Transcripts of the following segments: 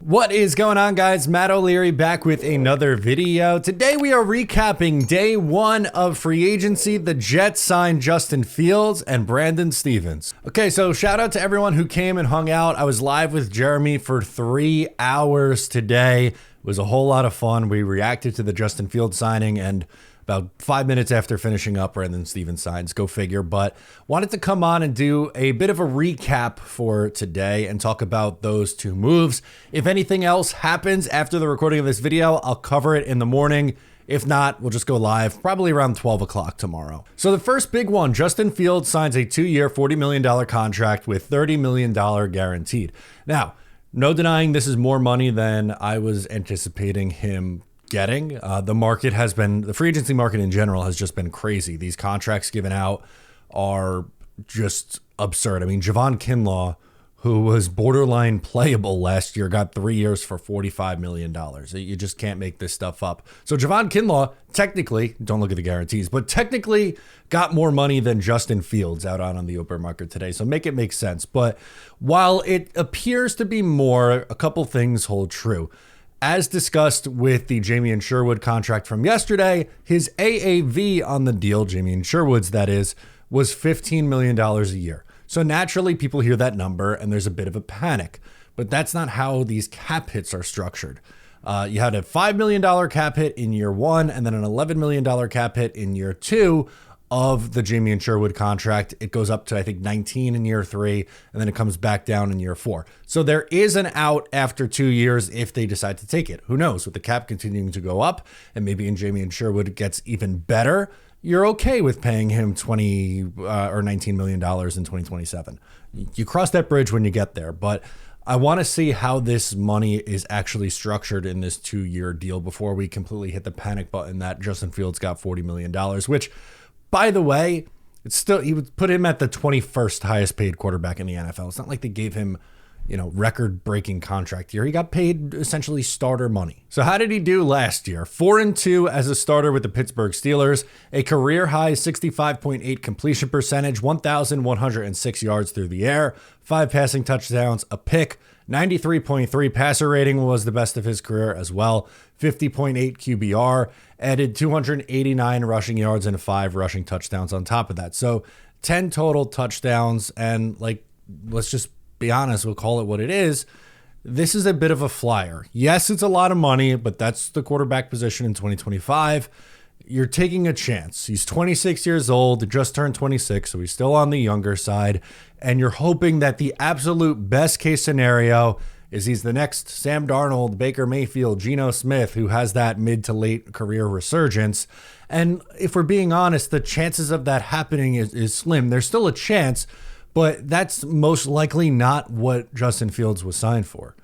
What is going on, guys? Matt O'Leary back with another video. Today we are recapping day one of free agency. The Jets signed Justin Fields and Brandon Stevens. Okay, so shout out to everyone who came and hung out. I was live with Jeremy for 3 hours today. It was a whole lot of fun. We reacted to the Justin Fields signing, and about 5 minutes after finishing up, Brandon Stevens signs, go figure. But wanted to come on and do a bit of a recap for today and talk about those two moves. If anything else happens after the recording of this video, I'll cover it in the morning. If not, we'll just go live probably around 12 o'clock tomorrow. So the first big one, Justin Fields signs a 2-year, $40 million contract with $30 million guaranteed. Now, no denying this is more money than I was anticipating him getting. The free agency market in general has just been crazy. These contracts given out are just absurd. I mean, Javon Kinlaw, who was borderline playable last year, got 3 years for $45 million. You just can't make this stuff up. So Javon Kinlaw technically, don't look at the guarantees, but technically got more money than Justin Fields out on the open market today. So make it make sense. But while it appears to be more, a couple things hold true. As discussed with the Jamie Sherwood contract from yesterday, his AAV on the deal, Jamie Sherwood's that is, was $15 million a year. So naturally, people hear that number and there's a bit of a panic. But that's not how these cap hits are structured. You had a $5 million cap hit in year one and then an $11 million cap hit in year two of the Jamie Sherwood contract. It goes up to, I think, 19 in year three, and then it comes back down in year four. So there is an out after 2 years if they decide to take it. Who knows? With the cap continuing to go up, and maybe in Jamie Sherwood it gets even better, you're okay with paying him $20 or $19 million in 2027. You cross that bridge when you get there, but I want to see how this money is actually structured in this 2-year deal before we completely hit the panic button that Justin Fields got $40 million, which, by the way, it's still, he would put him at the 21st highest paid quarterback in the NFL. It's not like they gave him, record-breaking contract year. He got paid essentially starter money. So how did he do last year? 4-2 as a starter with the Pittsburgh Steelers, a career-high 65.8 completion percentage, 1,106 yards through the air, 5 passing touchdowns, a pick, 93.3 passer rating was the best of his career as well, 50.8 QBR, added 289 rushing yards and 5 rushing touchdowns on top of that. So 10 total touchdowns, and let's just be honest, we'll call it what it is. This is a bit of a flyer. Yes, it's a lot of money, but that's the quarterback position in 2025. You're taking a chance. He's 26 years old, just turned 26, so he's still on the younger side. And you're hoping that the absolute best case scenario is he's the next Sam Darnold, Baker Mayfield, Geno Smith, who has that mid to late career resurgence. And if we're being honest, the chances of that happening is slim. There's still a chance, but that's most likely not what Justin Fields was signed for.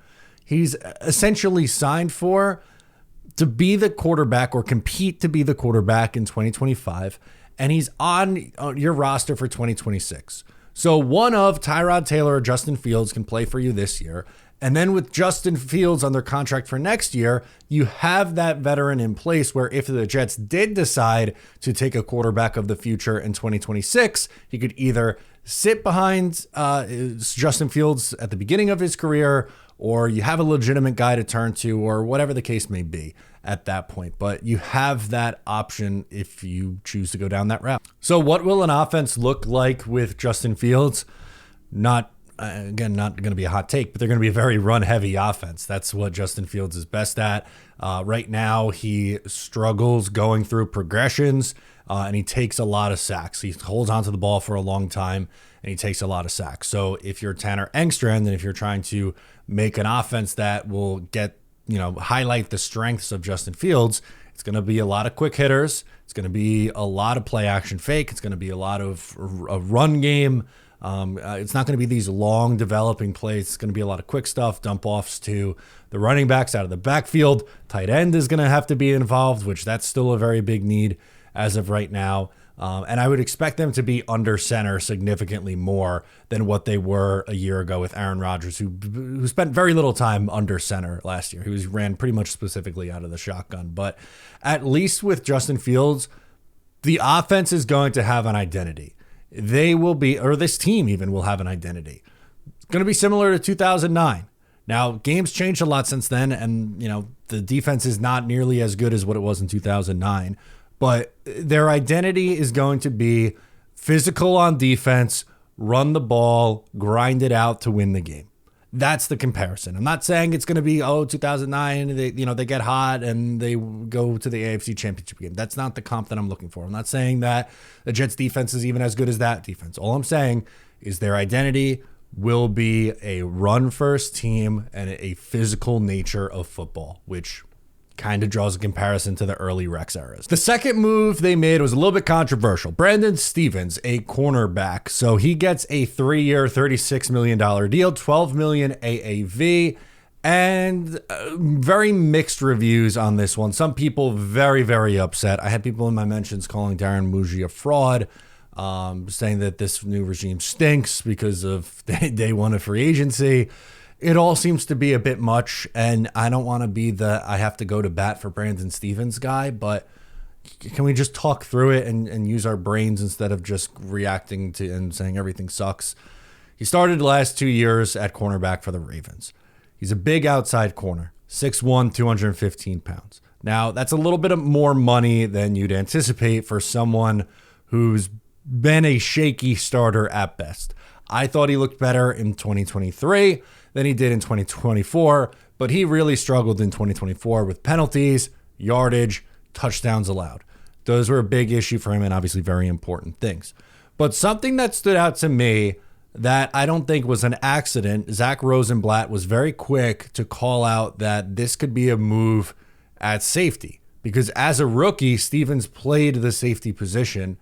He's essentially signed to be the quarterback or compete to be the quarterback in 2025, and he's on your roster for 2026. So one of Tyrod Taylor or Justin Fields can play for you this year, and then with Justin Fields under contract for next year, you have that veteran in place where if the Jets did decide to take a quarterback of the future in 2026, he could either sit behind Justin Fields at the beginning of his career, or you have a legitimate guy to turn to, or whatever the case may be at that point. But you have that option if you choose to go down that route. So what will an offense look like with Justin Fields? Not going to be a hot take, but they're going to be a very run-heavy offense. That's what Justin Fields is best at. Right now, he struggles going through progressions, and he takes a lot of sacks. He holds onto the ball for a long time, and he takes a lot of sacks. So if you're Tanner Engstrand, and if you're trying to make an offense that will highlight the strengths of Justin Fields, it's going to be a lot of quick hitters. It's going to be a lot of play action fake. It's going to be a lot of a run game. It's not going to be these long developing plays. It's going to be a lot of quick stuff, dump offs to the running backs out of the backfield. Tight end is going to have to be involved, which that's still a very big need as of right now. And I would expect them to be under center significantly more than what they were a year ago with Aaron Rodgers, who spent very little time under center last year. He ran pretty much specifically out of the shotgun. But at least with Justin Fields, the offense is going to have an identity. They will be, or this team even will have an identity. It's going to be similar to 2009. Now, games changed a lot since then, and, the defense is not nearly as good as what it was in 2009, but their identity is going to be physical on defense, run the ball, grind it out to win the game. That's the comparison. I'm not saying it's going to be, 2009, they get hot and they go to the AFC Championship game. That's not the comp that I'm looking for. I'm not saying that the Jets defense is even as good as that defense. All I'm saying is their identity will be a run-first team and a physical nature of football, which kind of draws a comparison to the early Rex eras. The second move they made was a little bit controversial. Brandon Stephens, a cornerback. So he gets a 3-year, $36 million deal, $12 million AAV, and very mixed reviews on this one. Some people very, very upset. I had people in my mentions calling Darren Muji a fraud, saying that this new regime stinks because of day one of free agency. It all seems to be a bit much, and I don't want to be the I have to go to bat for Brandon Stephens guy, but can we just talk through it and use our brains instead of just reacting to and saying everything sucks? He started the last 2 years at cornerback for the Ravens. He's a big outside corner, 6'1", 215 pounds. Now, that's a little bit of more money than you'd anticipate for someone who's been a shaky starter at best. I thought he looked better in 2023 than he did in 2024, but he really struggled in 2024 with penalties, yardage, touchdowns allowed. Those were a big issue for him and obviously very important things. But something that stood out to me that I don't think was an accident, Zach Rosenblatt was very quick to call out that this could be a move at safety, because as a rookie, Stephens played the safety position.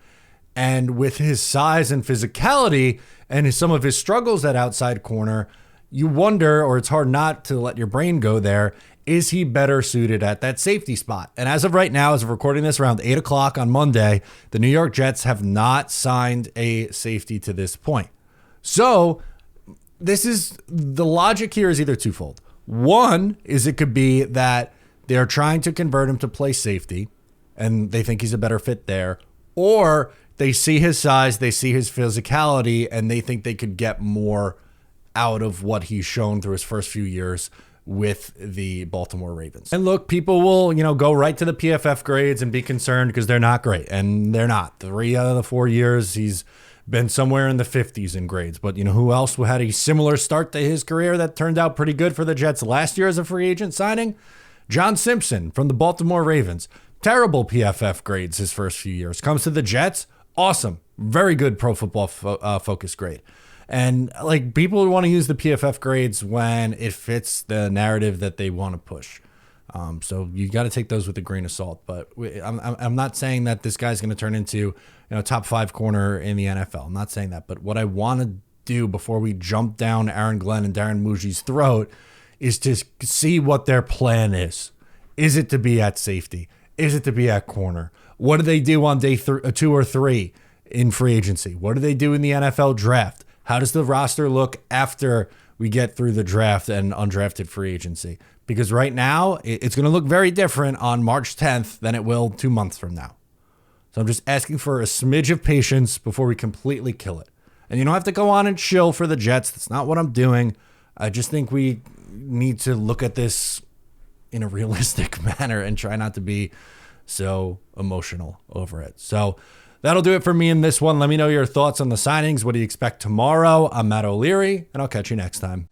And with his size and physicality and some of his struggles at outside corner, you wonder, or it's hard not to let your brain go there, is he better suited at that safety spot? And as of right now, as of recording this around 8 o'clock on Monday, the New York Jets have not signed a safety to this point. So the logic here is either twofold. One is it could be that they're trying to convert him to play safety and they think he's a better fit there, or they see his size, they see his physicality, and they think they could get more out of what he's shown through his first few years with the Baltimore Ravens. And look, people will, go right to the PFF grades and be concerned because they're not great, and they're not. 3 out of the 4 years, he's been somewhere in the 50s in grades. But who else had a similar start to his career that turned out pretty good for the Jets last year as a free agent signing? John Simpson from the Baltimore Ravens. Terrible PFF grades his first few years. Comes to the Jets, awesome. Very good Pro Football Focus grade. And people want to use the PFF grades when it fits the narrative that they want to push. So you got to take those with a grain of salt. But I'm not saying that this guy's going to turn into top 5 corner in the NFL. I'm not saying that. But what I want to do before we jump down Aaron Glenn and Darren Muji's throat is to see what their plan is. Is it to be at safety? Is it to be at corner? What do they do on day 2 or 3 in free agency? What do they do in the NFL draft? How does the roster look after we get through the draft and undrafted free agency? Because right now, it's going to look very different on March 10th than it will 2 months from now. So I'm just asking for a smidge of patience before we completely kill it. And you don't have to go on and chill for the Jets. That's not what I'm doing. I just think we need to look at this in a realistic manner and try not to be so emotional over it. So that'll do it for me in this one. Let me know your thoughts on the signings. What do you expect tomorrow? I'm Matt O'Leary, and I'll catch you next time.